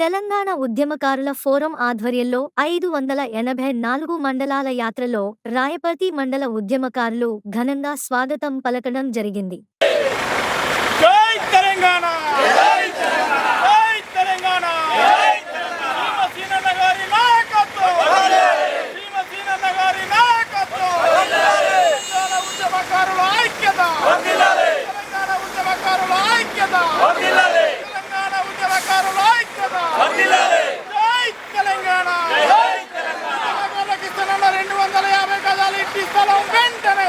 తెలంగాణ ఉద్యమకారుల ఫోరం ఆధ్వర్యంలో 584 మండలాల యాత్రలో రాయపర్తి మండల ఉద్యమకారులు ఘనంగా స్వాగతం పలకడం జరిగింది. జై తెలంగాణ జై తెలంగాణ జై తెలంగాణ జై తెలంగాణ సీనన్న గారి నాయకత్వం సీనన్న గారి నాయకత్వం తెలంగాణ ఉద్యమకారుల ఐక్యత తెలంగాణ ఉద్యమకారుల ఐక్యత తెలంగాణ ఉద్యమకారుల ఐక్యత జై తెలంగాణ జై తెలంగాణ ఉద్యమకారులకు ఇస్తున్న 250 గజాల ఇంటి స్థలం వెంటనే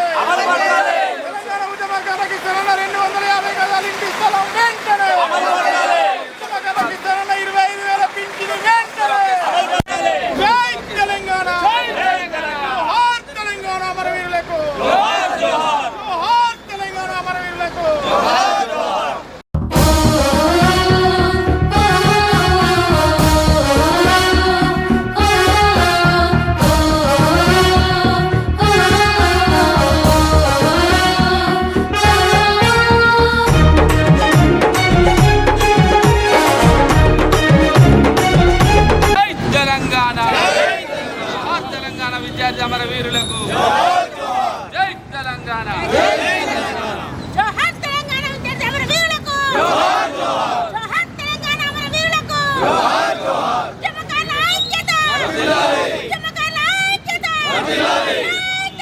తెలంగాణ ఉద్యమకారులకు ఇస్తున్న 250 గజాల ఇంటి స్థలం వెంటనే ఉద్యమకారులకు ఇస్తున్న 25,000 పింఛను వెంటనే జై తెలంగాణ జోహార్ తెలంగాణ అమరవీరులకు జోహార్ తెలంగాణ అమరవీరులకు విద్యార్థి అమరవీరులకు జై తెలంగాణ జోహార్ తెలంగాణ విద్యార్థి అమరవీరులకు జోహార్ తెలంగాణ అమరవీరులకు ఉద్యమకారుల ఐక్యత ఉద్యమకారుల ఐక్యత జై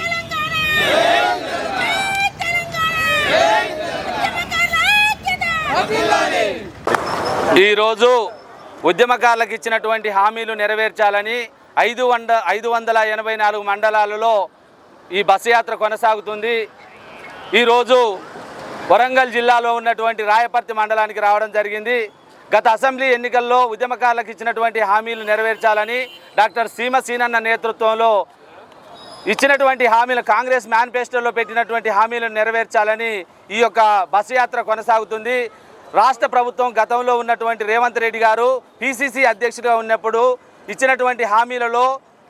తెలంగాణ జై తెలంగాణ ఉద్యమకారుల ఐక్యత. ఈరోజు ఉద్యమకారులకు ఇచ్చినటువంటి హామీలు నెరవేర్చాలని 584 మండలాలలో ఈ బస్సు యాత్ర కొనసాగుతుంది. ఈరోజు వరంగల్ జిల్లాలో ఉన్నటువంటి రాయపర్తి మండలానికి రావడం జరిగింది. గత అసెంబ్లీ ఎన్నికల్లో ఉద్యమకారులకు ఇచ్చినటువంటి హామీలు నెరవేర్చాలని డాక్టర్ సీనన్న నేతృత్వంలో ఇచ్చినటువంటి హామీలు కాంగ్రెస్ మేనిఫెస్టోలో పెట్టినటువంటి హామీలను నెరవేర్చాలని ఈ యొక్క బస్సు యాత్ర కొనసాగుతుంది. రాష్ట్ర ప్రభుత్వం గతంలో ఉన్నటువంటి రేవంత్ రెడ్డి గారు పిసిసి అధ్యక్షుడిగా ఉన్నప్పుడు ఇచ్చినటువంటి హామీలలో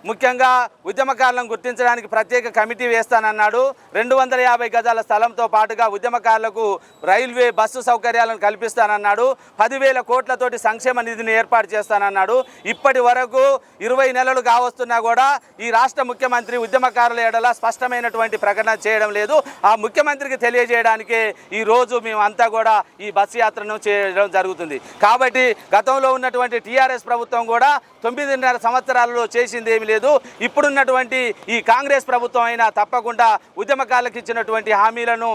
ముఖ్యంగా ఉద్యమకారులను గుర్తించడానికి ప్రత్యేక కమిటీ వేస్తానన్నాడు. 250 గజాల స్థలంతో పాటుగా ఉద్యమకారులకు రైల్వే బస్సు సౌకర్యాలను కల్పిస్తానన్నాడు. 10,000 కోట్లతోటి సంక్షేమ నిధిని ఏర్పాటు చేస్తానన్నాడు. ఇప్పటి వరకు 20 నెలలు కావస్తున్నా కూడా ఈ రాష్ట్ర ముఖ్యమంత్రి ఉద్యమకారుల ఎడల స్పష్టమైనటువంటి ప్రకటన చేయడం లేదు. ఆ ముఖ్యమంత్రికి తెలియజేయడానికే ఈరోజు మేమంతా కూడా ఈ బస్సు యాత్రను చేయడం జరుగుతుంది. కాబట్టి గతంలో ఉన్నటువంటి టీఆర్ఎస్ ప్రభుత్వం కూడా 9.5 సంవత్సరాలలో చేసింది ఏమి లేదు. ఇప్పుడున్నటువంటి ఈ కాంగ్రెస్ ప్రభుత్వం అయినా తప్పకుండా ఉద్యమకారులకు ఇచ్చినటువంటి హామీలను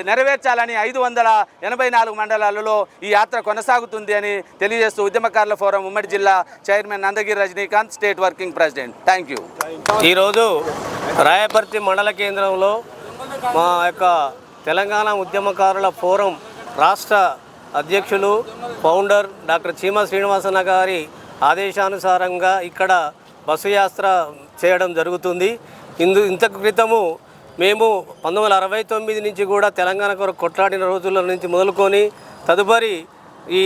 నెరవేర్చాలని 584 మండలాలలో ఈ యాత్ర కొనసాగుతుంది అని తెలియజేస్తూ ఉద్యమకారుల ఫోరం ఉమ్మడి జిల్లా chairman Nandagiri Rajinikanth, state working president. Thank you. ఈరోజు రాయపర్తి మండల కేంద్రంలో మా యొక్క తెలంగాణ ఉద్యమకారుల ఫోరం రాష్ట్ర అధ్యక్షులు ఫౌండర్ డాక్టర్ చీమ శ్రీనివాసన్న గారి ఆదేశానుసారంగా ఇక్కడ బస్సు యాత్ర చేయడం జరుగుతుంది. ఇంతకు క్రితము మేము 1969 నుంచి కూడా తెలంగాణ కొరకు కొట్లాడిన రోజుల నుంచి మొదలుకొని తదుపరి ఈ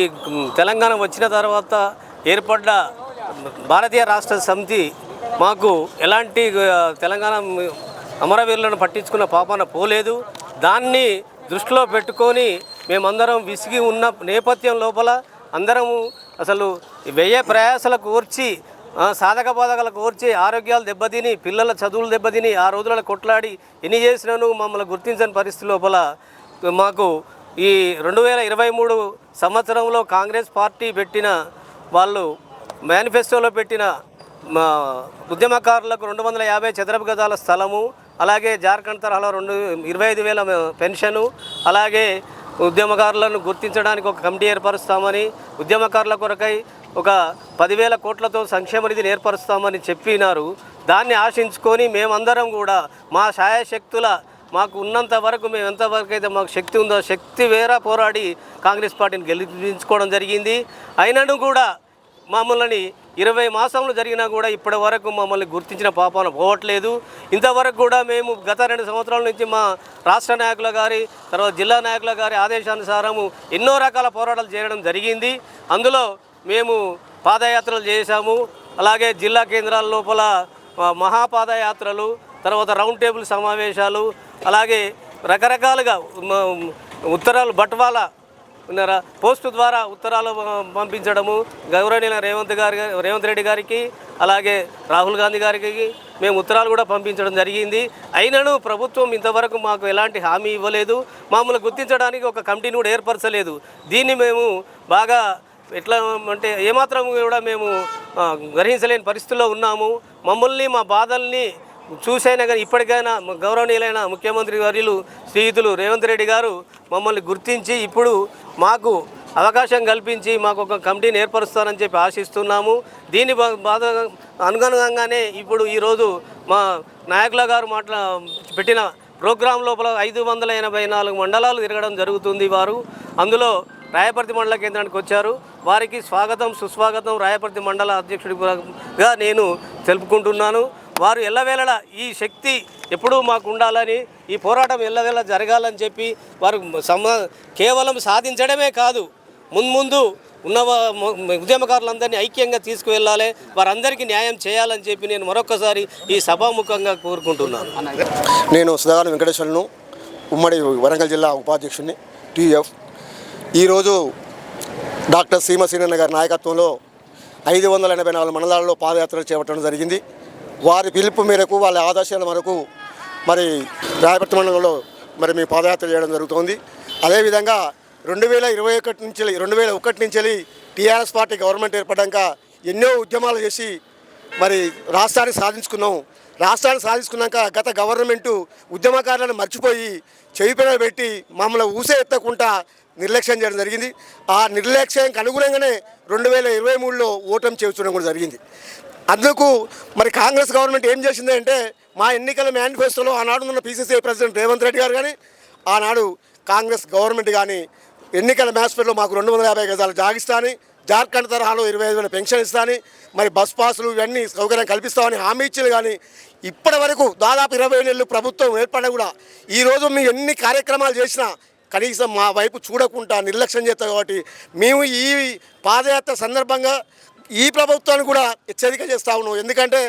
తెలంగాణ వచ్చిన తర్వాత ఏర్పడ్డ భారతీయ రాష్ట్ర సమితి మాకు ఎలాంటి తెలంగాణ అమరవీరులను పట్టించుకున్న పాపాన పోలేదు. దాన్ని దృష్టిలో పెట్టుకొని మేమందరం విసిగి ఉన్న నేపథ్యం లోపల అందరము అసలు వ్యయ ప్రయాసాలకు కోర్చి సాధక బాధకాలకు కోర్చి ఆరోగ్యాలు దెబ్బతిని పిల్లల చదువులు దెబ్బతిని ఆ రోజులలో కొట్లాడి ఎన్ని చేసినాను మమ్మల్ని గుర్తించని పరిస్థితి లోపల మాకు ఈ 2023 సంవత్సరంలో కాంగ్రెస్ పార్టీ పెట్టిన వాళ్ళు మేనిఫెస్టోలో పెట్టిన ఉద్యమకారులకు 250 చదరపు గజాల స్థలము, అలాగే జార్ఖండ్ తరహాలో 25,000 పెన్షను, అలాగే ఉద్యమకారులను గుర్తించడానికి ఒక కమిటీ ఏర్పరుస్తామని, ఉద్యమకారుల కొరకై ఒక 10,000 కోట్లతో సంక్షేమ నిధిని ఏర్పరుస్తామని చెప్పినారు. దాన్ని ఆశించుకొని మేమందరం కూడా మా శాయశక్తుల మాకు ఉన్నంత వరకు మేము ఎంతవరకు అయితే మాకు శక్తి ఉందో శక్తి వేరా పోరాడి కాంగ్రెస్ పార్టీని గెలిపించుకోవడం జరిగింది. అయినను కూడా మమ్మల్ని 20 మాసంలో జరిగినా కూడా ఇప్పటి వరకు మమ్మల్ని గుర్తించిన పాపాన పోవట్లేదు. ఇంతవరకు కూడా మేము గత 2 సంవత్సరాల నుంచి మా రాష్ట్ర నాయకుల గారి తర్వాత జిల్లా నాయకుల గారి ఆదేశానుసారము ఎన్నో రకాల పోరాటాలు చేయడం జరిగింది. అందులో మేము పాదయాత్రలు చేశాము. అలాగే జిల్లా కేంద్రాల లోపల మహాపాదయాత్రలు, తర్వాత రౌండ్ టేబుల్ సమావేశాలు, అలాగే రకరకాలుగా ఉత్తరాలు బట్వాల పోస్టు ద్వారా ఉత్తరాలు పంపించడము గౌరవనీయ రేవంత్ రెడ్డి గారికి అలాగే రాహుల్ గాంధీ గారికి మేము ఉత్తరాలు కూడా పంపించడం జరిగింది. అయినను ప్రభుత్వం ఇంతవరకు మాకు ఎలాంటి హామీ ఇవ్వలేదు. మమ్మల్ని గుర్తించడానికి ఒక కమిటీని కూడా ఏర్పరచలేదు. దీన్ని మేము బాగా ఎట్లా అంటే ఏమాత్రం కూడా మేము గ్రహించలేని పరిస్థితుల్లో ఉన్నాము. మమ్మల్ని మా బాధల్ని చూసైనా కానీ ఇప్పటికైనా గౌరవనీయులైన ముఖ్యమంత్రి వర్యులు శ్రీయుతులు రేవంత్ రెడ్డి గారు మమ్మల్ని గుర్తించి ఇప్పుడు మాకు అవకాశం కల్పించి మాకు ఒక కమిటీని ఏర్పరుస్తారని చెప్పి ఆశిస్తున్నాము. దీని బాధ అనుగుణంగానే ఇప్పుడు ఈరోజు మా నాయకుల గారు పెట్టిన ప్రోగ్రాం లోపల 584 మండలాలు తిరగడం జరుగుతుంది. వారు అందులో రాయపర్తి మండల కేంద్రానికి వచ్చారు. వారికి స్వాగతం సుస్వాగతం రాయపర్తి మండల అధ్యక్షుడిగా నేను తెలుపుకుంటున్నాను. వారు ఎల్లవేళలా ఈ శక్తి ఎప్పుడూ మాకు ఉండాలని, ఈ పోరాటం ఎల్లవేళ జరగాలని చెప్పి వారు కేవలం సాధించడమే కాదు, ముందు ఉన్న ఉద్యమకారులందరినీ ఐక్యంగా తీసుకువెళ్ళాలి, వారందరికీ న్యాయం చేయాలని చెప్పి నేను మరొకసారి ఈ సభాముఖంగా కోరుకుంటున్నాను. నేను సుధాకర్ వెంకటేశ్వర్ను, ఉమ్మడి వరంగల్ జిల్లా ఉపాధ్యక్షుడిని టీఎఫ్. ఈరోజు డాక్టర్ సీమసీనన్న గారి నాయకత్వంలో 584 మండలాల్లో పాదయాత్రలు చేపట్టడం జరిగింది. వారి పిలుపు మేరకు వాళ్ళ ఆదేశాల మేరకు మరి రాయపర్తి మండలంలో మరి మీ పాదయాత్ర చేయడం జరుగుతోంది. అదేవిధంగా 2001 నుంచి టీఆర్ఎస్ పార్టీ గవర్నమెంట్ ఏర్పడ్డాక ఎన్నో ఉద్యమాలు చేసి మరి రాష్ట్రాన్ని సాధించుకున్నాం. రాష్ట్రాన్ని సాధించుకున్నాక గత గవర్నమెంటు ఉద్యమకారులను మర్చిపోయి చెవిపెన పెట్టి మమ్మల్ని ఊసే ఎత్తకుండా నిర్లక్ష్యం చేయడం జరిగింది. ఆ నిర్లక్ష్యానికి అనుగుణంగానే 2023లో ఓటమి చేర్చడం కూడా జరిగింది. అందుకు మరి కాంగ్రెస్ గవర్నమెంట్ ఏం చేసిందంటే మా ఎన్నికల మేనిఫెస్టోలో ఆనాడు ఉన్న PCCI ప్రెసిడెంట్ రేవంత్ రెడ్డి గారు కానీ ఆనాడు కాంగ్రెస్ గవర్నమెంట్ కానీ ఎన్నికల మేనిఫెస్టోలో మాకు 250 గజాలు జాగిస్తాని, జార్ఖండ్ తరహాలో 25,000 పెన్షన్ ఇస్తాని, మరి బస్ పాసులు ఇవన్నీ సౌకర్యం కల్పిస్తామని హామీ ఇచ్చింది. కానీ ఇప్పటి వరకు దాదాపు 20 నెలలు ప్రభుత్వం ఏర్పడినా కూడా ఈరోజు మీ ఎన్ని కార్యక్రమాలు చేసినా కనీసం మా వైపు చూడకుండా నిర్లక్ష్యం చేస్తాం. కాబట్టి మేము ఈ పాదయాత్ర సందర్భంగా ఈ ప్రభుత్వాన్ని కూడా హెచ్చరిక చేస్తా ఉన్నాం. ఎందుకంటే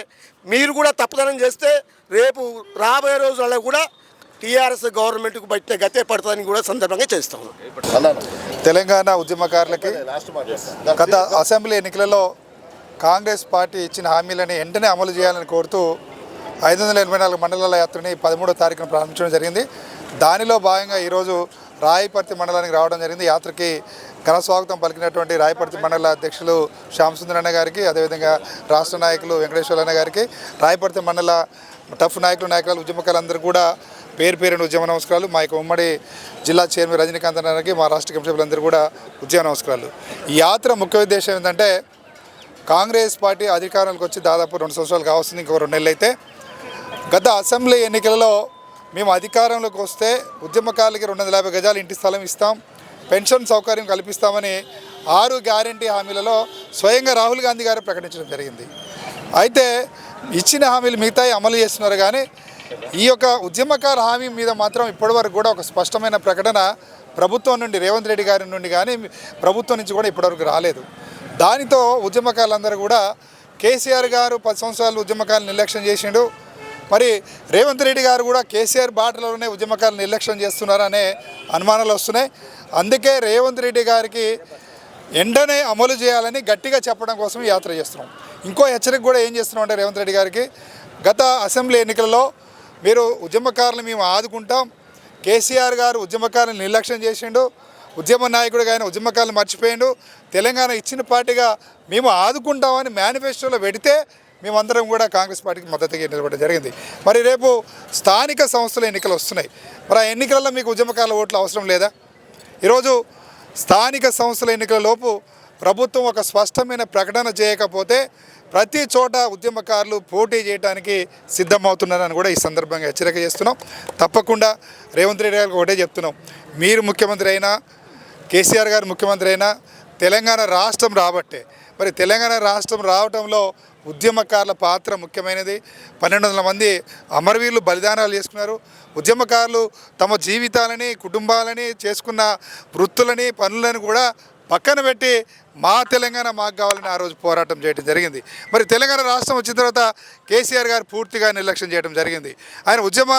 మీరు కూడా తప్పుదనం చేస్తే రేపు రాబోయే రోజుల్లో కూడా టీఆర్ఎస్ గవర్నమెంట్కు బట్టే గతే పడుతుందని కూడా సందర్భంగా చేస్తా ఉన్నాం. తెలంగాణ ఉద్యమకారులకి గత అసెంబ్లీ ఎన్నికలలో కాంగ్రెస్ పార్టీ ఇచ్చిన హామీలని వెంటనే అమలు చేయాలని కోరుతూ 584 మండలాల యాత్రని 13వ తారీఖున ప్రారంభించడం జరిగింది. దానిలో భాగంగా ఈరోజు రాయపర్తి మండలానికి రావడం జరిగింది. యాత్రకి ఘన స్వాగతం పలికినటువంటి రాయపర్తి మండల అధ్యక్షులు శ్యామసుందరన్న గారికి, అదేవిధంగా రాష్ట్ర నాయకులు వెంకటేశ్వరన్న గారికి, రాయపర్తి మండల టఫ్ నాయకురాలు ఉద్యమకారులందరూ కూడా పేరు ఉద్యమ నమస్కారాలు. మా యొక్క ఉమ్మడి జిల్లా చైర్మన్ రజనీకాంత్ గారికి, మా రాష్ట్ర కమిటీ సభ్యులందరూ కూడా ఉద్యమ నమస్కారాలు. ఈ యాత్ర ముఖ్య ఉద్దేశం ఏంటంటే కాంగ్రెస్ పార్టీ అధికారంలోకి వచ్చి దాదాపు 2 సంవత్సరాలు కావస్తుంది, ఇంకో 2 నెలలు అయితే. గత అసెంబ్లీ ఎన్నికలలో మేము అధికారంలోకి వస్తే ఉద్యమకారులకి 250 గజాలు ఇంటి స్థలం ఇస్తాం, పెన్షన్ సౌకర్యం కల్పిస్తామని 6 గ్యారంటీ హామీలలో స్వయంగా రాహుల్ గాంధీ గారు ప్రకటించడం జరిగింది. అయితే ఇచ్చిన హామీలు మిగతాయి అమలు చేస్తున్నారు. కానీ ఈ యొక్క ఉద్యమకార హామీ మీద మాత్రం ఇప్పటివరకు కూడా ఒక స్పష్టమైన ప్రకటన ప్రభుత్వం నుండి, రేవంత్ రెడ్డి గారి నుండి కానీ ప్రభుత్వం నుంచి కూడా ఇప్పటివరకు రాలేదు. దానితో ఉద్యమకారులందరూ కూడా కేసీఆర్ గారు 10 సంవత్సరాలు ఉద్యమకారులు నిర్లక్ష్యం చేసిండు, మరి రేవంత్ రెడ్డి గారు కూడా కేసీఆర్ బాటలోనే ఉద్యమకారులు నిర్లక్ష్యం చేస్తున్నారనే అనుమానాలు వస్తున్నాయి. అందుకే రేవంత్ రెడ్డి గారికి వెంటనే అమలు చేయాలని గట్టిగా చెప్పడం కోసం యాత్ర చేస్తున్నాం. ఇంకో హెచ్చరిక కూడా ఏం చేస్తున్నాం అంటే రేవంత్ రెడ్డి గారికి, గత అసెంబ్లీ ఎన్నికలలో మీరు ఉద్యమకారులు మేము ఆదుకుంటాం, కేసీఆర్ గారు ఉద్యమకారులను నిర్లక్ష్యం చేసిండు, ఉద్యమ నాయకుడిగా ఆయన ఉద్యమకారులు మర్చిపోయిండు, తెలంగాణ ఇచ్చిన పార్టీగా మేము ఆదుకుంటామని మేనిఫెస్టోలో పెడితే మేమందరం కూడా కాంగ్రెస్ పార్టీకి మద్దతుగా నిలబడడం జరిగింది. మరి రేపు స్థానిక సంస్థల ఎన్నికలు వస్తున్నాయి. మరి ఆ ఎన్నికలలో మీకు ఉద్యమకారుల ఓట్లు అవసరం లేదా? ఈరోజు స్థానిక సంస్థల ఎన్నికల లోపు ప్రభుత్వం ఒక స్పష్టమైన ప్రకటన చేయకపోతే ప్రతి చోట ఉద్యమకారులు పోటీ చేయడానికి సిద్ధమవుతున్నారని కూడా ఈ సందర్భంగా హెచ్చరిక చేస్తున్నాం. తప్పకుండా రేవంత్ రెడ్డి గారికి ఒకటే చెప్తున్నాం, మీరు ముఖ్యమంత్రి అయినా, కేసీఆర్ గారు ముఖ్యమంత్రి అయినా తెలంగాణ రాష్ట్రం రాబట్టే. మరి తెలంగాణ రాష్ట్రం రావడంలో ఉద్యమకారుల పాత్ర ముఖ్యమైనది. 1200 మంది అమరవీరులు బలిదానాలు చేసుకున్నారు. ఉద్యమకారులు తమ జీవితాలని, కుటుంబాలని, చేసుకున్న వృత్తులని, పనులను కూడా పక్కన పెట్టి మా తెలంగాణ మాకు కావాలని ఆ రోజు పోరాటం చేయడం జరిగింది. మరి తెలంగాణ రాష్ట్రం వచ్చిన తర్వాత కేసీఆర్ గారు పూర్తిగా నిర్లక్ష్యం చేయడం జరిగింది. ఆయన ఉద్యమ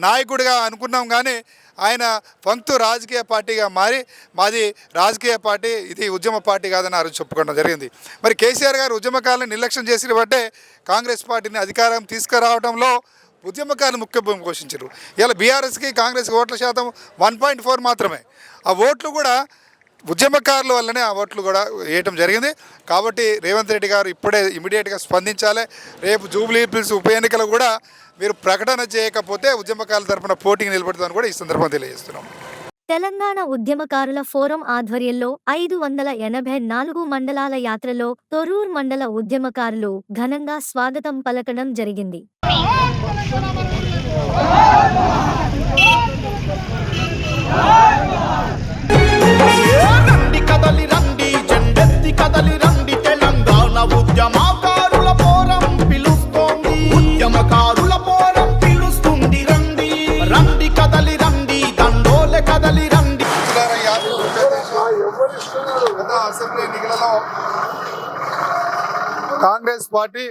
నాయకుడిగా అనుకున్నాం, కానీ ఆయన పంక్తు రాజకీయ పార్టీగా మారి మాది రాజకీయ పార్టీ, ఇది ఉద్యమ పార్టీ కాదని ఆ రోజు చెప్పుకోవడం జరిగింది. మరి కేసీఆర్ గారు ఉద్యమకాలను నిర్లక్ష్యం చేసిన బట్టే కాంగ్రెస్ పార్టీని అధికారం తీసుకురావడంలో ఉద్యమకారులు ముఖ్య భూమిక పోషించారు. ఇలా బీఆర్ఎస్కి కాంగ్రెస్కి ఓట్ల శాతం 1.4 మాత్రమే. ఆ ఓట్లు కూడా ఉద్యమకారుల వల్లనే ఆ ఓట్లు కూడా వేయటం జరిగింది. కాబట్టి రేవంత్ రెడ్డి గారు ఇప్పుడే ఇమీడియట్గా స్పందించాలి. రేపు జూబ్లీ హిల్స్ ఉప ఎన్నికలు కూడా మీరు ప్రకటన చేయకపోతే ఉద్యమకారుల తరఫున పోటీకి నిలబెడతామని కూడా ఈ సందర్భంగా తెలియజేస్తున్నాం. తెలంగాణ ఉద్యమకారుల ఫోరం ఆధ్వర్యంలో 584 మండలాల యాత్రలో తొర్రూర్ మండల ఉద్యమకారులు ఘనంగా స్వాగతం పలకడం జరిగింది. రండి కదలి రండి, జెండెత్తి కదలి రండి, తెలంగాణ ఉద్యమకారుల పోరం పిలుస్తోంది, ఉద్యమకారుల పోరం పిలుస్తుంది. రండి రండి కదలి రండి, దండోలే కదలి రండి. గత అసెంబ్లీ ఎన్నికలలో కాంగ్రెస్ పార్టీ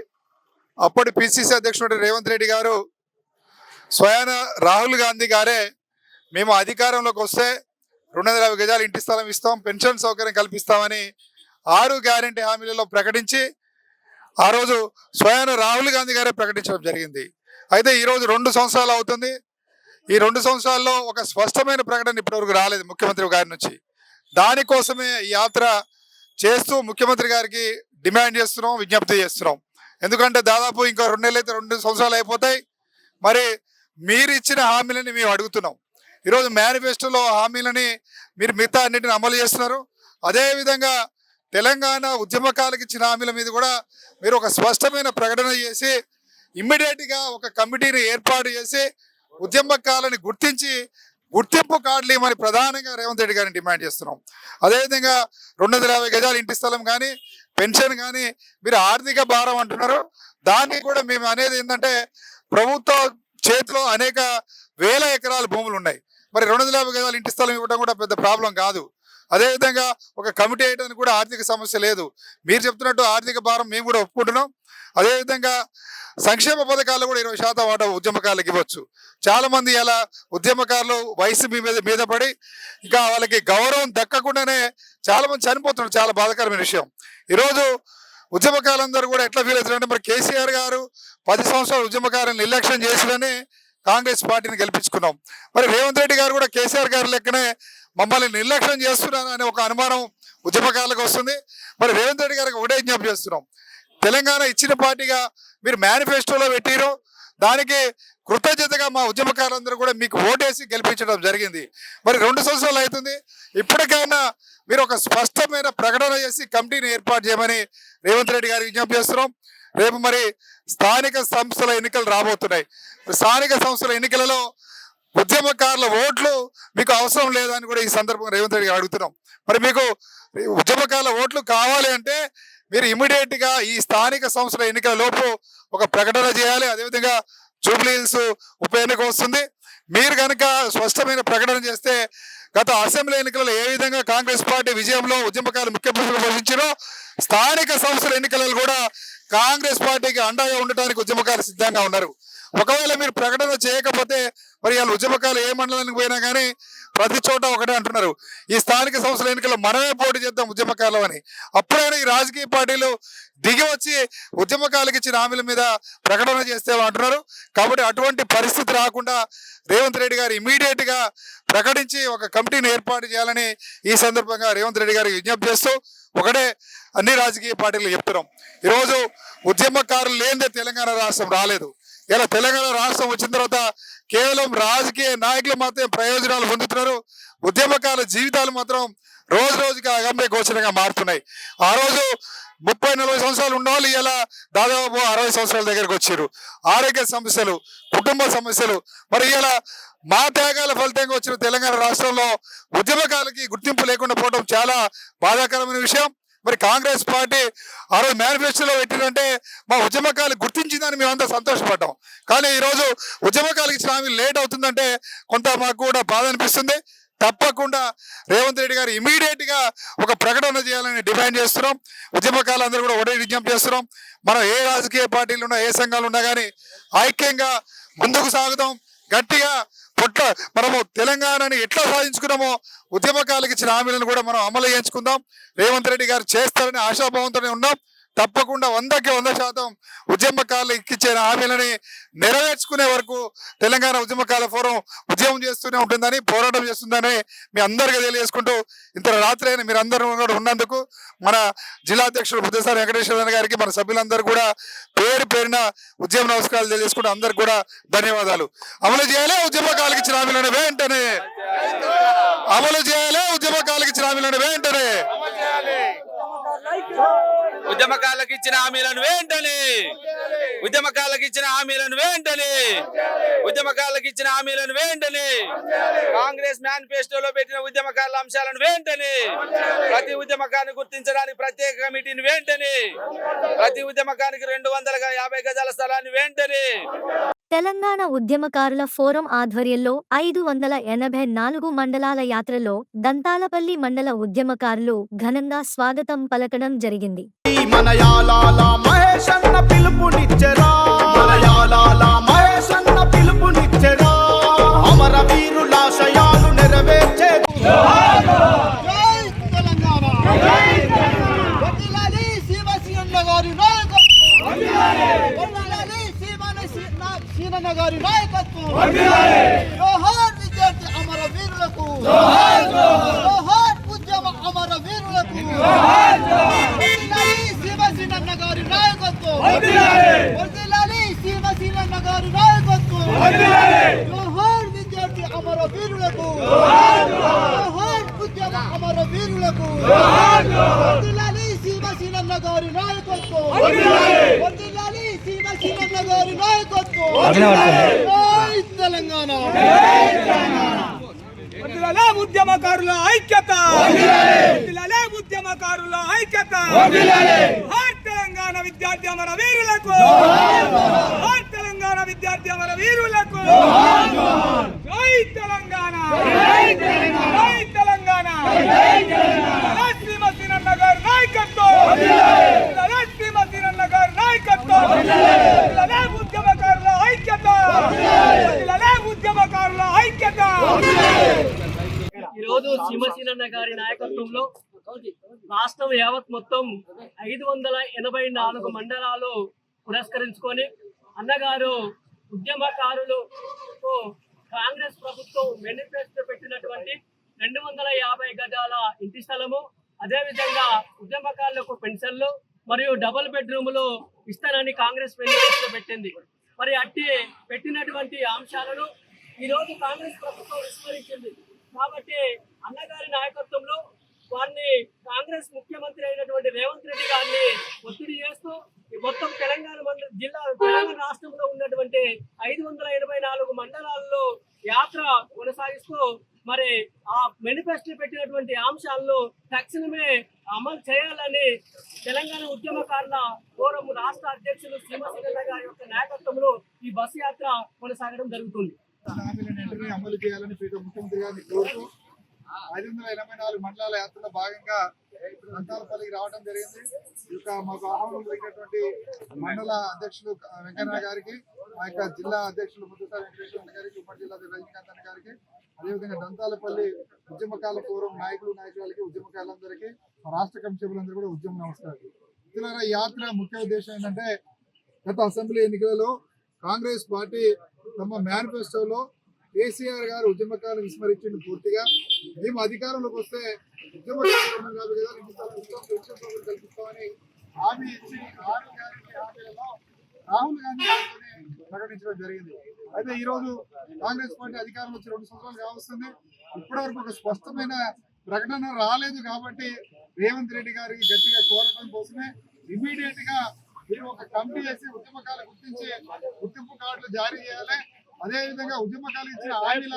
అప్పటి పిసిసి అధ్యక్షుడు రేవంత్ రెడ్డి గారు స్వయాన రాహుల్ గాంధీ గారే మేము అధికారంలోకి వస్తే 250 గజాలు ఇంటి స్థలం ఇస్తాం, పెన్షన్ సౌకర్యం కల్పిస్తామని 6 గ్యారెంటీ హామీలలో ప్రకటించి ఆ రోజు స్వయాన రాహుల్ గాంధీ గారే ప్రకటించడం జరిగింది. అయితే ఈరోజు 2 సంవత్సరాలు అవుతుంది. ఈ 2 సంవత్సరాల్లో ఒక స్పష్టమైన ప్రకటన ఇప్పటివరకు రాలేదు ముఖ్యమంత్రి గారి నుంచి. దానికోసమే ఈ యాత్ర చేస్తూ ముఖ్యమంత్రి గారికి డిమాండ్ చేస్తున్నాం, విజ్ఞప్తి చేస్తున్నాం. ఎందుకంటే దాదాపు ఇంకో 2 నెలలు అయితే 2 సంవత్సరాలు అయిపోతాయి. మరి మీరు ఇచ్చిన హామీలని మేము అడుగుతున్నాం. ఈరోజు మేనిఫెస్టోలో హామీలని మీరు మిగతా అన్నింటిని అమలు చేస్తున్నారు. అదేవిధంగా తెలంగాణ ఉద్యమకాలకు ఇచ్చిన హామీల మీద కూడా మీరు ఒక స్పష్టమైన ప్రకటన చేసి ఇమ్మీడియట్గా ఒక కమిటీని ఏర్పాటు చేసి ఉద్యమకాలని గుర్తించి గుర్తింపు కార్డులు ఇవ్వమని ప్రధానంగా రేవంత్ రెడ్డి గారిని డిమాండ్ చేస్తున్నాం. అదేవిధంగా 250 గజాలు ఇంటి స్థలం కానీ, పెన్షన్ కానీ, మీరు ఆర్థిక భారం అంటున్నారు. దాన్ని కూడా మేము అనేది ఏంటంటే ప్రభుత్వ చేతిలో అనేక వేల ఎకరాల భూములు ఉన్నాయి. మరి 250 గజాలు ఇంటి స్థలం ఇవ్వడం కూడా పెద్ద ప్రాబ్లం కాదు. అదేవిధంగా ఒక కమిటీ వేయడానికి కూడా ఆర్థిక సమస్య లేదు. మీరు చెప్తున్నట్టు ఆర్థిక భారం మేము కూడా ఒప్పుకుంటున్నాం. అదేవిధంగా సంక్షేమ పథకాలు కూడా 20% వాటా ఉద్యమకారులకు ఇవ్వచ్చు. చాలా మంది ఇలా ఉద్యమకారులు వయసు మీద పడి ఇంకా వాళ్ళకి గౌరవం దక్కకుండానే చాలా మంది చనిపోతున్నారు. చాలా బాధాకరమైన విషయం. ఈరోజు ఉద్యమకారులందరూ కూడా ఎట్లా ఫీల్ అవుతున్నారంటే మరి కేసీఆర్ గారు 10 సంవత్సరాలు ఉద్యమకారులను నిర్లక్ష్యం చేసిరని కాంగ్రెస్ పార్టీని గెలిపించుకున్నాం. మరి రేవంత్ రెడ్డి గారు కూడా కేసీఆర్ గారి లెక్కనే మమ్మల్ని నిర్లక్ష్యం చేస్తున్నారు అనే ఒక అనుమానం ఉద్యమకారులకు వస్తుంది. మరి రేవంత్ రెడ్డి గారికి ఒకటే విజ్ఞప్తి చేస్తున్నాం. తెలంగాణ ఇచ్చిన పార్టీగా మీరు మేనిఫెస్టోలో పెట్టిరు, దానికి కృతజ్ఞతగా మా ఉద్యమకారులందరూ కూడా మీకు ఓటేసి గెలిపించడం జరిగింది. మరి 2 సంవత్సరాలు అవుతుంది. ఇప్పటికైనా మీరు ఒక స్పష్టమైన ప్రకటన చేసి కమిటీని ఏర్పాటు చేయమని రేవంత్ రెడ్డి గారికి విజ్ఞప్తి చేస్తున్నాం. రేపు మరి స్థానిక సంస్థల ఎన్నికలు రాబోతున్నాయి. స్థానిక సంస్థల ఎన్నికలలో ఉద్యమకారుల ఓట్లు మీకు అవసరం లేదని కూడా ఈ సందర్భంగా రేవంత్ రెడ్డి గారు అడుగుతున్నాం. మరి మీకు ఉద్యమకారుల ఓట్లు కావాలి అంటే మీరు ఇమీడియట్గా ఈ స్థానిక సంస్థల ఎన్నికల లోపు ఒక ప్రకటన చేయాలి. అదేవిధంగా జూబ్లీ హిల్స్ ఉప ఎన్నిక వస్తుంది. మీరు కనుక స్పష్టమైన ప్రకటన చేస్తే గత అసెంబ్లీ ఎన్నికలలో ఏ విధంగా కాంగ్రెస్ పార్టీ విజయంలో ఉద్యమకారులు ముఖ్య భూమిక పోషించారో స్థానిక సంస్థల ఎన్నికలలో కూడా కాంగ్రెస్ పార్టీకి అండగా ఉండటానికి ఉద్యమకారులు సిద్ధంగా ఉన్నారు. ఒకవేళ మీరు ప్రకటన చేయకపోతే మరి వాళ్ళ ఉద్యమకాలు ఏ మండలానికి పోయినా కానీ ప్రతి చోట ఒకటే అంటున్నారు, ఈ స్థానిక సంస్థల ఎన్నికల్లో మనమే పోటీ చేద్దాం ఉద్యమకాలు అని. అప్పుడైనా ఈ రాజకీయ పార్టీలు దిగి వచ్చి ఉద్యమకాలకు ఇచ్చిన హామీల మీద ప్రకటన చేస్తే అంటున్నారు. కాబట్టి అటువంటి పరిస్థితి రాకుండా రేవంత్ రెడ్డి గారు ఇమీడియట్గా ప్రకటించి ఒక కమిటీని ఏర్పాటు చేయాలని ఈ సందర్భంగా రేవంత్ రెడ్డి గారికి విజ్ఞప్తి చేస్తూ ఒకటే అన్ని రాజకీయ పార్టీలు చెప్తున్నాం. ఈరోజు ఉద్యమకారులు లేనిదే తెలంగాణ రాష్ట్రం రాలేదు. ఇలా తెలంగాణ రాష్ట్రం వచ్చిన తర్వాత కేవలం రాజకీయ నాయకులు మాత్రమే ప్రయోజనాలు పొందుతున్నారు. ఉద్యమకారుల జీవితాలు మాత్రం రోజు రోజుకి అగమ్య గోచరంగా మారుతున్నాయి. ఆ రోజు 30-40 సంవత్సరాలు ఉన్నవాళ్ళు ఇలా దాదాపు 60 సంవత్సరాల దగ్గరకు వచ్చారు. ఆరోగ్య సమస్యలు, కుటుంబ సమస్యలు, మరి ఇలా మా త్యాగాల ఫలితంగా వచ్చిన తెలంగాణ రాష్ట్రంలో ఉద్యమకాలకి గుర్తింపు లేకుండా పోవడం చాలా బాధాకరమైన విషయం. మరి కాంగ్రెస్ పార్టీ ఆ రోజు మేనిఫెస్టోలో పెట్టినంటే మా ఉద్యమకాలు గుర్తించిందని మేమంతా సంతోషపడ్డాం. కానీ ఈరోజు ఉద్యమకాలకు ఇచ్చిన హామీ లేట్ అవుతుందంటే కొంత మాకు కూడా బాధ అనిపిస్తుంది. తప్పకుండా రేవంత్ రెడ్డి గారు ఇమీడియట్గా ఒక ప్రకటన చేయాలని డిమాండ్ చేస్తున్నాం. ఉద్యమకాలందరూ కూడా ఒకటే విజ్ఞప్తి చేస్తున్నాం. మనం ఏ రాజకీయ పార్టీలు ఉన్నా, ఏ సంఘాలు ఉన్నా కానీ ఐక్యంగా ముందుకు సాగుదాం, గట్టిగా మనము తెలంగాణని ఎట్లా సాధించుకున్నామో ఉద్యమకాలకు ఇచ్చిన హామీలను కూడా మనం అమలు చేయించుకుందాం. రేవంత్ రెడ్డి గారు చేస్తారని ఆశాభావంతోనే ఉన్నాం. తప్పకుండా 100% ఉద్యమకారులు ఇచ్చిన హామీలని నెరవేర్చుకునే వరకు తెలంగాణ ఉద్యమకాల ఫోరం ఉద్యమం చేస్తూనే ఉంటుందని, పోరాటం చేస్తుందని మీ అందరికీ తెలియజేసుకుంటూ ఇంత రాత్రి అయినా మీరు అందరూ కూడా ఉన్నందుకు మన జిల్లా అధ్యక్షుడు బుద్ధసాని వెంకటేశ్వర గారికి, మన సభ్యులందరూ కూడా పేరు పేరున ఉద్యమ నమస్కారాలు తెలియజేసుకుంటూ అందరికి కూడా ధన్యవాదాలు. అమలు చేయాలి ఉద్యమకాలకు ఇచ్చిన హామీలను వెంటనే, అమలు చేయాలి ఉద్యమకాలకు ఇచ్చిన హామీలను వెంటనే, ఉద్యమకాలకు ఇచ్చిన హామీలను వెంటనే, ఉద్యమకాలకు ఇచ్చిన హామీలను వెంటనే, ఉద్యమకాలకు ఇచ్చిన హామీలను వెంటనే, కాంగ్రెస్ మేనిఫెస్టోలో పెట్టిన ఉద్యమకారుల అంశాలను వెంటనే, ప్రతి ఉద్యమకాన్ని గుర్తించడానికి ప్రత్యేక కమిటీని వెంటనే, ప్రతి ఉద్యమకానికి 250 గజాల స్థలాన్ని వెంటనే. తెలంగాణ ఉద్యమకారుల ఫోరం ఆధ్వర్యంలో 584 మండలాల యాత్రలో దంతాలపల్లి మండల ఉద్యమకారులు ఘనంగా స్వాగతం పలకడం జరిగింది. మనయాలాల మహేశన్న పిలుపునిచ్చెరా, మనయాలాల మహేశన్న పిలుపునిచ్చెరా, అమర వీరులాశయాలు నెరవేర్చే గారి నాయకత్వం, జోహార్ విద్యార్థి అమర వీరులకు, జోహార్ ఉద్యమ అమర వీరులకు, శివసీనన్న గారి నాయకత్వం, శివసీనన్న గారి నాయకత్వం, జోహార్ విద్యార్థి అమర వీరులకు, జోహార్ ఉద్యమ అమర వీరులకు, శివసీనన్న గారి నాయకత్వం, శివసీనన్న గారి నాయకత్వం, తెలంగాణ ఉద్యమకారుల ఐక్యత, ఉద్యమకారుల ఐక్యత, తెలంగాణ విద్యార్థి అమర వీరులకు, తెలంగాణ విద్యార్థి అమర వీరులకు, జై తెలంగాణ, జై తెలంగాణ, శ్రీమసీనన్న గారి నాయకత్వం, శ్రీమసీనన్న గారి నాయకత్వం, ఉద్యమకారుల ఐక్యత, ఉద్యమకారుల ఐక్యత. ఈరోజు శివసీనన్న గారి నాయకత్వంలో రాష్ట్రం యావత్ మొత్తం 584 మండలాలు పురస్కరించుకొని అన్నగారు ఉద్యమకారులకు కాంగ్రెస్ ప్రభుత్వం మేనిఫెస్టో పెట్టినటువంటి 250 గజాల ఇంటి స్థలము, అదేవిధంగా ఉద్యమకారులకు పెన్షన్లు మరియు డబుల్ బెడ్రూములు ఇస్తానని కాంగ్రెస్ మేనిఫెస్టో పెట్టింది. మరి అట్టి పెట్టినటువంటి అంశాలను ఈరోజు కాంగ్రెస్ ప్రభుత్వం విస్మరించింది. కాబట్టి అన్నగారి నాయకత్వంలో వారిని కాంగ్రెస్ ముఖ్యమంత్రి అయినటువంటి రేవంత్ రెడ్డి గారిని ఒత్తిడి చేస్తూ మొత్తం తెలంగాణ రాష్ట్రంలో ఉన్నటువంటి 584 మండలాల్లో యాత్ర కొనసాగిస్తూ మరి ఆ మేనిఫెస్టో పెట్టినటువంటి అంశాలను తక్షణమే అమలు చేయాలని తెలంగాణ ఉద్యమకారుల ఫోరం రాష్ట్ర అధ్యక్షులు శ్రీమసీనన్న గారి యొక్క నాయకత్వంలో ఈ బస్సు యాత్ర కొనసాగడం జరుగుతుంది. అమలు చేయాలని ముఖ్యమంత్రి గారిని కోరుతూ 584 మండలాల యాత్రలో భాగంగా దంతాలపల్లికి రావడం జరిగింది. మాకు ఆహ్వానం జరిగినటువంటి మండల అధ్యక్షులు వెంకన్న గారికి, మా యొక్క జిల్లా అధ్యక్షులు బుద్ధసాని వెంకటేశ్వర గారికి, ఉప జిల్లా రజనీకాంత్ అన్న గారికి, అదేవిధంగా దంతాలపల్లి ఉద్యమకాల ఫోరం నాయకురాలకి, ఉద్యమకారులందరికీ, రాష్ట్ర కమిటీ సభ్యులందరూ కూడా ఉద్యమ నమస్కారాలు. ఈ యాత్ర ముఖ్య ఉద్దేశం ఏంటంటే, గత అసెంబ్లీ ఎన్నికలలో కాంగ్రెస్ పార్టీ తమ మేనిఫెస్టోలో కేసీఆర్ గారు ఉద్యమకాలను విస్మరించింది పూర్తిగా. మేము అధికారంలోకి వస్తే ఉద్యమకాలం కాదు కదా, కల్పిస్తామని హామీ ఇచ్చి 6 గ్యారెంటీ హామీలలో రాహుల్ గాంధీ ప్రకటించడం జరిగింది. అయితే ఈ రోజు కాంగ్రెస్ పార్టీ అధికారంలో వచ్చి 2 సంవత్సరాలు కావస్తుంది. ఇప్పటివరకు ఒక స్పష్టమైన ప్రకటన రాలేదు. కాబట్టి రేవంత్ రెడ్డి గారికి గట్టిగా కోరడం కోసమే ఇమీడియట్ గా మీరు ఒక కమిటీ చేసి ఉద్యమకాలు గుర్తించి గుర్తింపు కార్డులు జారీ చేయాలి. అదేవిధంగా ఉద్యమకాలు ఇచ్చిన హామీల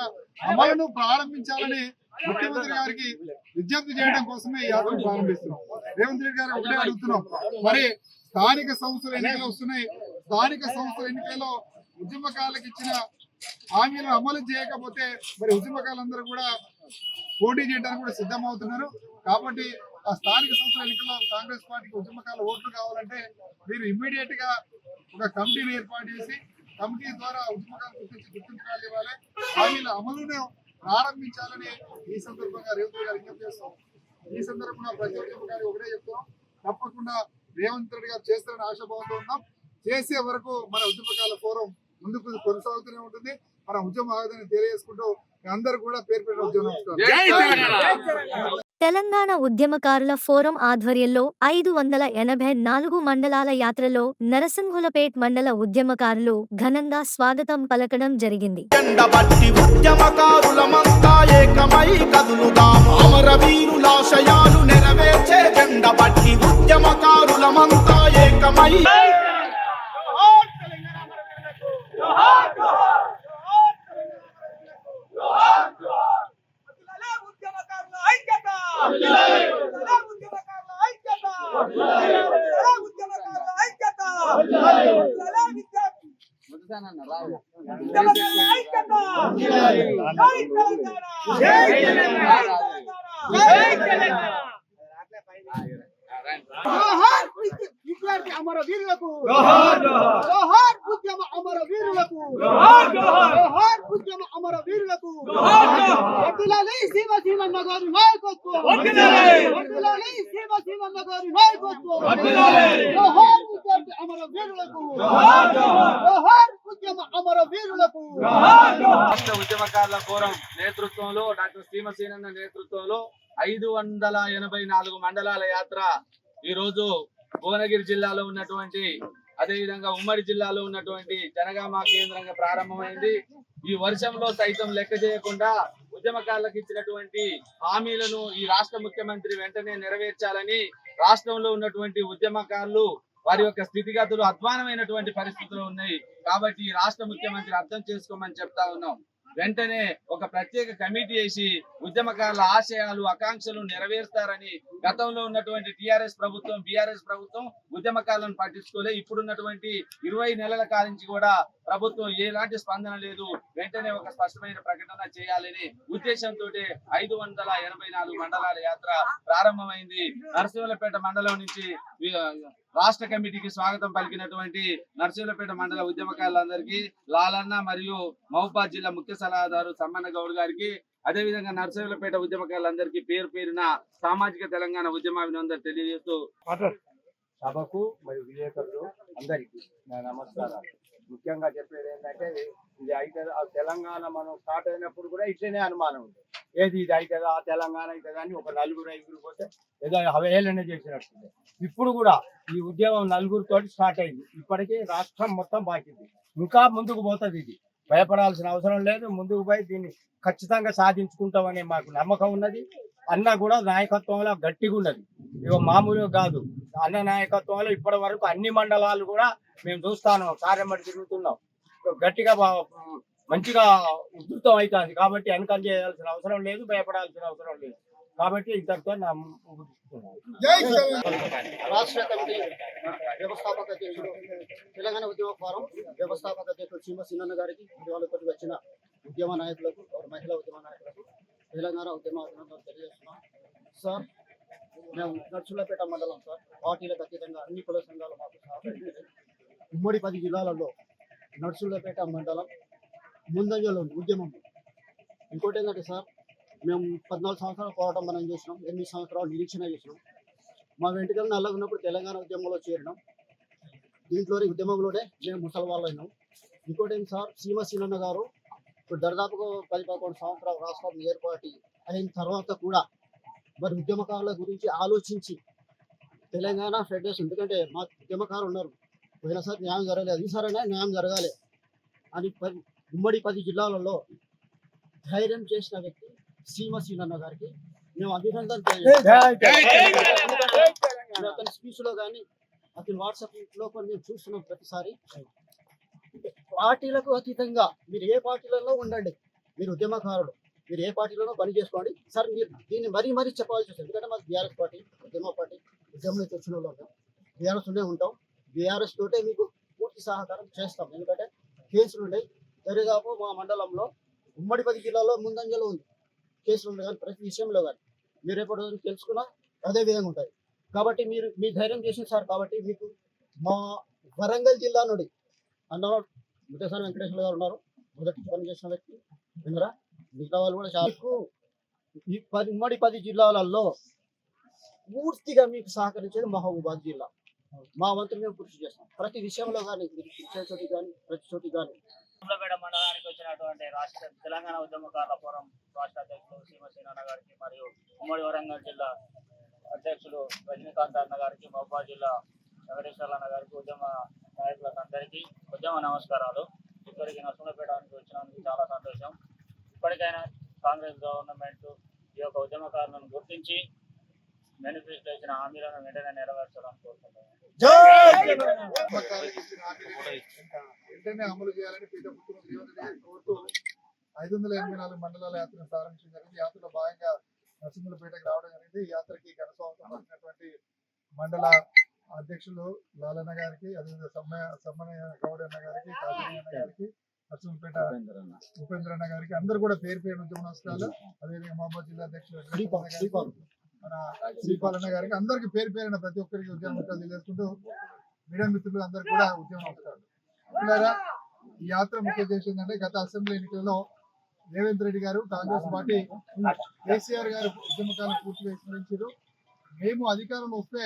అమలును ప్రారంభించాలని ముఖ్యమంత్రి గారికి విజ్ఞప్తి చేయడం కోసమే ఈ యాత్రను ప్రారంభిస్తున్నాం. రేవంత్ రెడ్డి గారు ఒకటే అడుగుతున్నాం, మరి స్థానిక సంస్థల ఎన్నికలు వస్తున్నాయి. స్థానిక సంస్థల ఎన్నికల్లో ఉద్యమకాలకు ఇచ్చిన హామీలను అమలు చేయకపోతే మరి ఉద్యమకాలందరూ కూడా పోటీ చేయడానికి కూడా సిద్ధమవుతున్నారు. కాబట్టి ఆ స్థానిక సంస్థల ఎన్నికల్లో కాంగ్రెస్ పార్టీకి ఉద్యమకాల ఓట్లు కావాలంటే మీరు ఇమ్మీడియట్ గా ఒక కమిటీని ఏర్పాటు చేసి కమిటీ ద్వారా ఉద్యమకారులు గుర్తించడాలు ఇవ్వాలి, హామీల అమలును ప్రారంభించాలని ఈ సందర్భంగా రేవంత్ రెడ్డి గారు విజ్ఞప్తి చేస్తాం. ఈ సందర్భంగా ప్రతి ఉద్యమకారి ఒకటే చెప్తాం, తప్పకుండా రేవంత్ రెడ్డి గారు చేస్తారని ఆశాభావంతో ఉన్నాం. చేసే వరకు మన ఉద్యమకారుల ఫోరం ముందుకు కొనసాగుతూనే ఉంటుంది. మన ఉద్యమ ఆగదని తెలియజేసుకుంటూ అందరూ కూడా పేరు పెట్టిన ఉద్యమం. తెలంగాణ ఉద్యమకారుల ఫోరం ఆధ్వర్యంలో 584 మండలాల యాత్రలో నరసింహులపేట్ మండల ఉద్యమకారులు ఘనంగా స్వాగతం పలకడం జరిగింది. జెండబట్టి ఉద్యమకారులమంతా ఏకమై కదులుదాము, అమరవీరులాశయాలు నెరవేర్చే జెండబట్టి ఉద్యమకారులమంతా ఏకమై ఉద్యమకారుల ఐక్యత, ఉద్యమకారుల ఐక్యత, ఉద్యమకారుల ఐక్యత, ఉద్యమకారుల ఐక్యత. జై తెలంగాణ, జై తెలంగాణ. జోహార్ విద్యార్థి అమర వీరులకు, జోహార్ ఉద్యమ అమర వీరులకు, జోహార్ ఉద్యమ అమర వీరులకు. వర్ధిల్లాలి శివసీనన్న గారి నాయకత్వం, వర్ధిల్లాలి శివసీనన్న గారి నాయకత్వం. జోహార్ విద్యార్థి అమర వీరులకు, జోహార్ ఉద్యమ అమర వీరులకు. రాష్ట్ర ఉద్యమకారుల ఫోరం నేతృత్వంలో డాక్టర్ శ్రీమసీనన్న నేతృత్వంలో 584 మండలాల యాత్ర ఈ రోజు భువనగిరి జిల్లాలో ఉన్నటువంటి అదేవిధంగా ఉమ్మడి జిల్లాలో ఉన్నటువంటి జనగామ కేంద్రంగా ప్రారంభమైంది. ఈ వర్షంలో సైతం లెక్క చేయకుండా ఉద్యమకారులకు ఇచ్చినటువంటి హామీలను ఈ రాష్ట్ర ముఖ్యమంత్రి వెంటనే నెరవేర్చాలని రాష్ట్రంలో ఉన్నటువంటి ఉద్యమకారులు వారి యొక్క స్థితిగతులు అధ్వానమైనటువంటి పరిస్థితులు ఉన్నాయి. కాబట్టి ఈ రాష్ట్ర ముఖ్యమంత్రి అర్థం చేసుకోమని చెప్తా ఉన్నాం. వెంటనే ఒక ప్రత్యేక కమిటీ వేసి ఉద్యమకారుల ఆశయాలు ఆకాంక్షలు నెరవేరుస్తారని గతంలో ఉన్నటువంటి టిఆర్ఎస్ ప్రభుత్వం బిఆర్ఎస్ ప్రభుత్వం ఉద్యమకారులను పట్టించుకోలే. ఇప్పుడున్నటువంటి 20 నెలల కాలం నుంచి కూడా ప్రభుత్వం ఎలాంటి స్పందన లేదు. వెంటనే ఒక స్పష్టమైన ప్రకటన చేయాలని ఉద్దేశంతో 584 మండలాల యాత్ర ప్రారంభమైంది. నరసింహులపేట మండలం నుంచి రాష్ట్ర కమిటీకి స్వాగతం పలికినటువంటి నరసింహులపేట మండల ఉద్యమకారులందరికీ, లాలన్న మరియు మహబూబాద్ జిల్లా ముఖ్య సలహాదారు సమ్మన్న గౌడ్ గారికి, అదేవిధంగా నరసింహులపేట ఉద్యమకారులందరికీ పేరు పేరున సామాజిక తెలంగాణ ఉద్యమాభినందనలు తెలియజేస్తూ సభకు మరియు విలేకరులు అందరికీ నా నమస్కారాలు. ముఖ్యంగా చెప్పేది ఏంటంటే, ఇది అయితే తెలంగాణ మనం స్టార్ట్ అయినప్పుడు కూడా ఇట్లనే అనుమానం ఉంది, ఏది ఇది అవుతుందా తెలంగాణ అవుతుందా అని ఒక 4-5 పోతే ఏదో అవహేళన చేసినట్టుంది. ఇప్పుడు కూడా ఈ ఉద్యమం 4 స్టార్ట్ అయింది. ఇప్పటికీ రాష్ట్రం మొత్తం బాకింది, ఇంకా ముందుకు పోతుంది. ఇది భయపడాల్సిన అవసరం లేదు. ముందుకు పోయి దీన్ని ఖచ్చితంగా సాధించుకుంటామనే మాకు నమ్మకం ఉన్నది. అన్న కూడా నాయకత్వంలో గట్టిగా ఉన్నది, ఇక మామూలుగా కాదు. అన్న నాయకత్వంలో ఇప్పటి వరకు అన్ని మండలాలు కూడా మేము చూస్తాను, కార్యమడి తిరుగుతున్నాం, గట్టిగా మంచిగా ఉధృతం అవుతుంది. కాబట్టి వెనకం చేయాల్సిన అవసరం లేదు, భయపడాల్సిన అవసరం లేదు. కాబట్టి ఇంతటితో నా రాష్ట్ర కమిటీ వ్యవస్థాపక అధ్యక్షుడు తెలంగాణ ఉద్యమ ఫోరం వ్యవస్థాపక అధ్యక్షుడు శ్రీమసీనన్న గారికి, వాళ్ళతో వచ్చిన ఉద్యమ నాయకులకు, మహిళా ఉద్యమ నాయకులకు తెలంగాణ ఉద్యమ అభినందనలు తెలియజేస్తున్నాం. సార్, మేము నర్సులపేట మండలం సార్, పార్టీలకు అతీతంగా అన్ని కుల సంఘాలు మాకు సహకరించారు. ఉమ్మడి 10 జిల్లాలలో నర్సులపేట మండలం ముందంజలో ఉంది ఉద్యమం. ఇంకోటి ఏంటంటే సార్, మేము 14 సంవత్సరాల పోరాటం మనం చేసినాం, 8 సంవత్సరాలు నిరీక్షణ చేసినాం. మా వెంటకలు నల్లగా ఉన్నప్పుడు తెలంగాణ ఉద్యమంలో చేరినాం. దీంట్లోనే ఉద్యమంలోనే మేము ముసలి వాళ్ళు అయినాం. ఇంకోటి ఏంటి సార్, శ్రీమసీనన్న గారు ఇప్పుడు దాదాపుగా 10-11 సంవత్సరాలు రాష్ట్రం ఏర్పాటు అయిన తర్వాత కూడా మరి ఉద్యమకారుల గురించి ఆలోచించి తెలంగాణ ఫెడరేషన్, ఎందుకంటే మా ఉద్యమకారులు ఉన్నారు, పోయినసారి న్యాయం జరగలేదు, ఈసారైనా న్యాయం జరగాలి అని ఉమ్మడి 10 జిల్లాలలో ధైర్యం చేసిన వ్యక్తి శ్రీమసీనన్న గారికి మేము అభినందన తెలియజేస్తాం. అతని స్పీచ్లో కానీ అతని వాట్సాప్లో కొన్ని మేము చూస్తున్నాం. ప్రతిసారి పార్టీలకు అతీతంగా మీరు ఏ పార్టీలలో ఉండండి, మీరు ఉద్యమకారులు, మీరు ఏ పార్టీలోనో పని చేసుకోండి సార్. మీరు దీన్ని మరీ చెప్పాల్సి వస్తుంది. ఎందుకంటే మాకు బీఆర్ఎస్ పార్టీ ఉద్యమ పార్టీ, ఉద్యమంలో తెచ్చిన వాళ్ళు ఉంటాం, బీఆర్ఎస్లోనే ఉంటాం. బీఆర్ఎస్ తోటే మీకు పూర్తి సహకారం చేస్తాం. ఎందుకంటే కేసులు ఉన్నాయి. దరిదాపు మా మండలంలో ఉమ్మడి 10 జిల్లాలో ముందంజలో ఉంది కేసులు ఉన్నాయి. కానీ ప్రతి విషయంలో కానీ మీరు ఎప్పటి తెలుసుకున్నా అదే విధంగా ఉంటుంది. కాబట్టి మీ ధైర్యం చేసింది సార్. కాబట్టి మీకు మా వరంగల్ జిల్లా నుండి అన్న ముత్తేశ్వర వెంకటేశ్వర గారు ఉన్నారు, మొదటి పని చేసిన వ్యక్తి. వినరా మిగతా వాళ్ళు కూడా చాలా ఈ ఉమ్మడి 10 జిల్లాలలో పూర్తిగా మీకు సహకరించేది మహబూబాద్ జిల్లా. మా వంతు మేము కృషి చేస్తాం ప్రతి విషయంలో కానీ, చోటి కానీ ప్రతి చోటి కానీ. సూర్యాపేట మండలానికి వచ్చినటువంటి రాష్ట్ర తెలంగాణ ఉద్యమకారుల ఫోరం రాష్ట్ర అధ్యక్షులు శ్రీమసీన గారికి మరియు ఉమ్మడి వరంగల్ జిల్లా అధ్యక్షులు రజనీకాంత్ అన్న గారికి, మహబూబాద్ జిల్లా వెంకటేశ్వర్ల అన్న గారికి, ఉద్యమ నాయకులకు అందరికీ ఉద్యమ నమస్కారాలు. ఇక్కడికి నరసింహపేటకి వచ్చినందుకు చాలా సంతోషం. ఇప్పటికైనా కాంగ్రెస్ గవర్నమెంట్ ఈ యొక్క ఉద్యమకారులను గుర్తించి మేనిఫెస్టో ఇచ్చిన హామీలను వెంటనే నెరవేర్చాలని కోరుతున్నాను. వెంటనే అమలు చేయాలని పీఠ ముఖ్యమంత్రి రేవంత్ రెడ్డి కోరుతూ 584 మండలాల యాత్రను ప్రారంభించడం జరిగింది. యాత్రలో భాగంగా నరసింహులపేటకు రావడం జరిగింది. ఈ యాత్రకి ఘనస్వాగతం పలికినటువంటి మండల అధ్యక్షులు లాలన్న గారికి, అదేవిధంగా సమ్మయ్య గౌడ్ అన్న గారికి, కాజీ అన్న గారికి, నరసింహపేట ఉపేంద్ర అన్న గారికి అందరూ కూడా పేరు పేరు ఉద్యమ నమస్కారాలు. అదేవిధంగా మహబూబాద్ జిల్లా అధ్యక్షులు మన శ్రీపాలన్న గారికి అందరికి పేరు పేరున ప్రతి ఒక్కరికి ఉద్యమ నమస్కారాలు తెలియజేసుకుంటూ మీడియా మిత్రులు అందరికీ కూడా ఉద్యమ నమస్కారాలు. ఈ యాత్ర ముఖ్య ఉద్దేశం ఏంటంటే గత అసెంబ్లీ ఎన్నికలలో రేవంత్ రెడ్డి గారు కాంగ్రెస్ పార్టీ కేసీఆర్ గారు ఉద్యమకాలం పూర్తిగా విస్మరించారు. మేము అధికారంలో వస్తే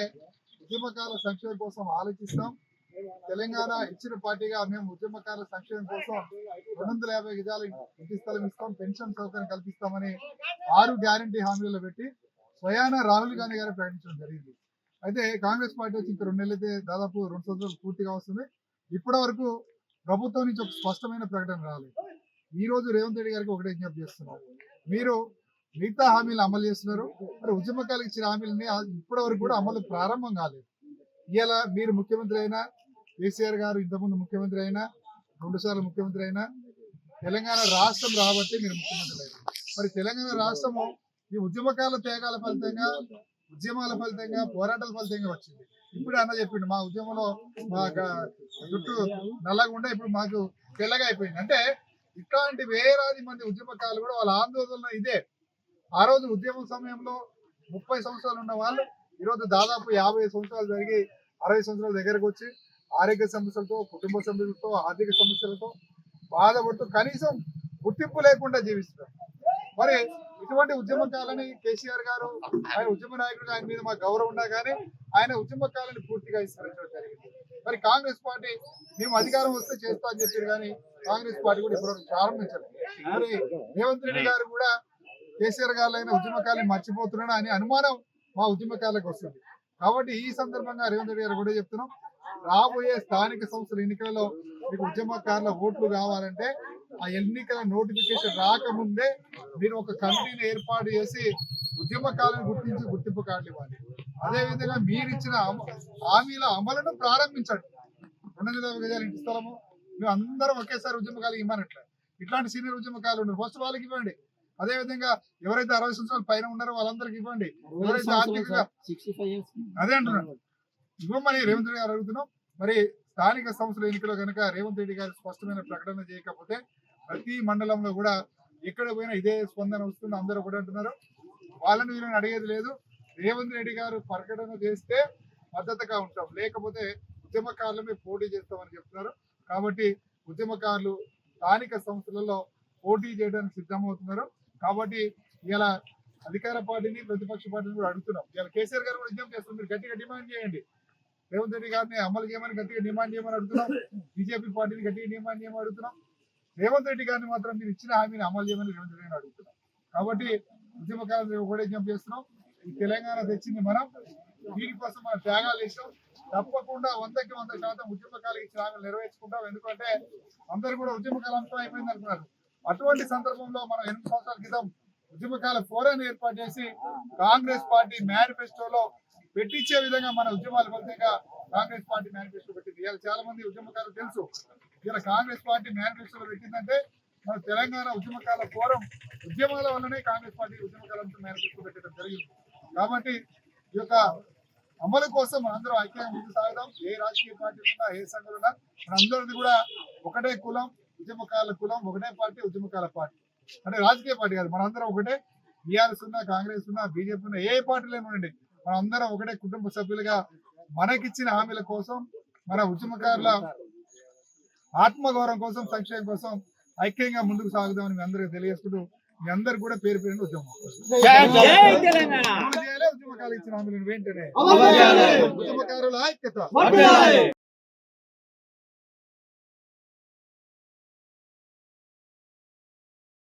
ఉద్యమకాల సంక్షేమం కోసం ఆలోచిస్తాం. తెలంగాణ ఇచ్చిన పార్టీగా మేము ఉద్యమకాల సంక్షేమం కోసం 250 గజాల ఇంటి స్థలం ఇస్తాం, పెన్షన్ సౌకర్యం కల్పిస్తామని 6 గ్యారంటీ హామీలలో పెట్టి స్వయాన రాహుల్ గాంధీ గారు ప్రకటించడం జరిగింది. అయితే కాంగ్రెస్ పార్టీ వచ్చి ఇంకా 2 నెలలైతే దాదాపు 2 సంవత్సరాలు పూర్తిగా వస్తుంది. ఇప్పటి వరకు ప్రభుత్వం నుంచి ఒక స్పష్టమైన ప్రకటన రాలేదు. ఈ రోజు రేవంత్ రెడ్డి గారికి ఒకటే విజ్ఞప్తి చేస్తున్నారు, మీరు మిగతా హామీలు అమలు చేస్తున్నారు, మరి ఉద్యమకాలకు ఇచ్చిన హామీలని ఇప్పటి వరకు కూడా అమలు ప్రారంభం కాలేదు. ఇలా మీరు ముఖ్యమంత్రి అయినా, కేసీఆర్ గారు ఇంతకుముందు ముఖ్యమంత్రి అయినా, 2 సార్లు ముఖ్యమంత్రి అయినా, తెలంగాణ రాష్ట్రం రాబట్టి మీరు ముఖ్యమంత్రి అయినా, మరి తెలంగాణ రాష్ట్రము ఈ ఉద్యమకాల త్యాగాల ఫలితంగా, ఉద్యమాల ఫలితంగా, పోరాటాల ఫలితంగా వచ్చింది. ఇప్పుడు అన్న చెప్పిండు మా ఉద్యమంలో మా చుట్టూ నల్లగా ఉండే ఇప్పుడు మాకు తెల్లగా అయిపోయింది. అంటే ఇట్లాంటి వేలాది మంది ఉద్యమకారులు కూడా వాళ్ళ ఆందోళన ఇదే. ఆ రోజు ఉద్యమం సమయంలో 30 సంవత్సరాలు ఉన్న వాళ్ళు ఈరోజు దాదాపు 50 సంవత్సరాలు జరిగి 60 సంవత్సరాల దగ్గరకు వచ్చి ఆరోగ్య సమస్యలతో, కుటుంబ సమస్యలతో, ఆర్థిక సమస్యలతో బాధపడుతూ కనీసం గుర్తింపు లేకుండా జీవిస్తున్నారు. మరి ఇటువంటి ఉద్యమకాలని కేసీఆర్ గారు ఆయన ఉద్యమ నాయకుడిగా ఆయన మీద మాకు గౌరవం ఉన్నా కానీ ఆయన ఉద్యమకాలని పూర్తిగా విస్మరించడం జరిగింది. మరి కాంగ్రెస్ పార్టీ మేము అధికారం వస్తే చేస్తా అని చెప్పారు కానీ కాంగ్రెస్ పార్టీ కూడా ఇప్పటివరకు ప్రారంభించారు. మరి రేవంత్ రెడ్డి గారు కూడా కేసీఆర్ గారు ఉద్యమకాలని మర్చిపోతున్నాడు అని అనుమానం మా ఉద్యమకాలకు వస్తుంది. కాబట్టి ఈ సందర్భంగా రేవంత్ రెడ్డి గారు కూడా చెప్తున్నాం, రాబోయే స్థానిక సంస్థల ఎన్నికలలో మీకు ఉద్యమకారుల ఓట్లు కావాలంటే ఆ ఎన్నికల నోటిఫికేషన్ రాకముందే మీరు ఒక కమిటీని ఏర్పాటు చేసి ఉద్యమకాలను గుర్తించి గుర్తింపు కార్డులు ఇవ్వాలి. అదేవిధంగా మీరు ఇచ్చిన హామీల అమలును ప్రారంభించండి. 250 గజాల ఇంటి స్థలము మేము అందరం ఒకేసారి ఉద్యమకాలు ఇవ్వనట్లే. ఇట్లాంటి సీనియర్ ఉద్యమకాలు ఉన్నారు, ఫస్ట్ వాళ్ళకి ఇవ్వండి. అదేవిధంగా ఎవరైతే 60 సంవత్సరాల పైన ఉన్నారో వాళ్ళందరికి ఇవ్వండి. ఎవరైతే ఆర్థికంగా అదే అంటున్నాను ఇవ్వమని రేవంత్ రెడ్డి గారు అడుగుతున్నాం. మరి స్థానిక సంస్థల ఎన్నికలో కనుక రేవంత్ రెడ్డి గారు స్పష్టమైన ప్రకటన చేయకపోతే ప్రతి మండలంలో కూడా ఎక్కడ పోయినా ఇదే స్పందన వస్తుంది. అందరూ కూడా అంటున్నారు, వాళ్ళని వీళ్ళని అడిగేది లేదు. రేవంత్ రెడ్డి గారు ప్రకటన చేస్తే మద్దతుగా ఉంటాం, లేకపోతే ఉద్యమకారులమే పోటీ చేస్తామని చెప్తున్నారు. కాబట్టి ఉద్యమకారులు స్థానిక సంస్థలలో పోటీ చేయడానికి సిద్ధమవుతున్నారు. కాబట్టి ఇలా అధికార పార్టీని ప్రతిపక్ష పార్టీని కూడా అడుగుతున్నాం. ఇలా కేసీఆర్ గారు కూడా విజ్ఞప్తి చేస్తున్నారు, మీరు గట్టిగా డిమాండ్ చేయండి, రేవంత్ రెడ్డి గారిని అమలు చేయమని గట్టిగా డిమాండ్ చేయమని అడుగుతున్నాం. బీజేపీ పార్టీని గట్టిగా డిమాండ్ చేయమని అడుగుతున్నాం. రేవంత్ రెడ్డి గారిని మాత్రం మీరు ఇచ్చిన హామీని అమలు చేయమని రేవంత్ రెడ్డి గారిని అడుగుతున్నాం. కాబట్టి ఉద్యమకారులు కూడా విజ్ఞప్తి చేస్తున్నాం, ఈ తెలంగాణ తెచ్చింది మనం, దీనికోసం మనం త్యాగాలు చేసాం. తప్పకుండా 100కి 100% ఉద్యమకాలకు ఇచ్చిన హామీలు నెరవేర్చుకుంటాం. ఎందుకంటే అందరూ కూడా ఉద్యమకాల అంశం అయిపోయింది అనుకున్నారు. అటువంటి సందర్భంలో మనం 8 సంవత్సరాల క్రితం ఉద్యమకాల ఫోరాన్ని ఏర్పాటు చేసి కాంగ్రెస్ పార్టీ మేనిఫెస్టోలో పెట్టించే విధంగా మన ఉద్యమాల ఫలితంగా కాంగ్రెస్ పార్టీ మేనిఫెస్టో పెట్టింది. ఇలా చాలా మంది ఉద్యమకారులు తెలుసు, ఇలా కాంగ్రెస్ పార్టీ మేనిఫెస్టోలో పెట్టిందంటే మన తెలంగాణ ఉద్యమకాల ఫోరం ఉద్యమాల వల్లనే కాంగ్రెస్ పార్టీ ఉద్యమకాలంతో మేనిఫెస్టో పెట్టడం జరిగింది. కాబట్టి ఈ యొక్క అమలు కోసం మనందరం ఐక్యంగా ముందుకు సాగుదాం. ఏ రాజకీయ పార్టీ ఉన్నా, ఏ సంఘాలు ఉన్నా మనందరిది కూడా ఒకటే కులం, ఉద్యమకాల కులం, ఒకటే పార్టీ, ఉద్యమకాల పార్టీ. అంటే రాజకీయ పార్టీ కాదు, మనందరం ఒకటే. టీఆర్ఎస్ ఉన్నా, కాంగ్రెస్ ఉన్నా, బీజేపీ ఉన్నా, ఏ పార్టీలో ఉండండి, మనందరం ఒకటే కుటుంబ సభ్యులుగా మనకిచ్చిన హామీల కోసం, మన ఉద్యమకారుల ఆత్మగౌరవం కోసం, సంక్షేమం కోసం ఐక్యంగా ముందుకు సాగుదామని మీ అందరికీ తెలియజేసుకుంటూ మీ అందరు కూడా పేరు పేరుని ఉద్యమం ఉద్యమకాలు ఇచ్చిన హామీలను వెంటనే ఉద్యమకారుల ఐక్యత.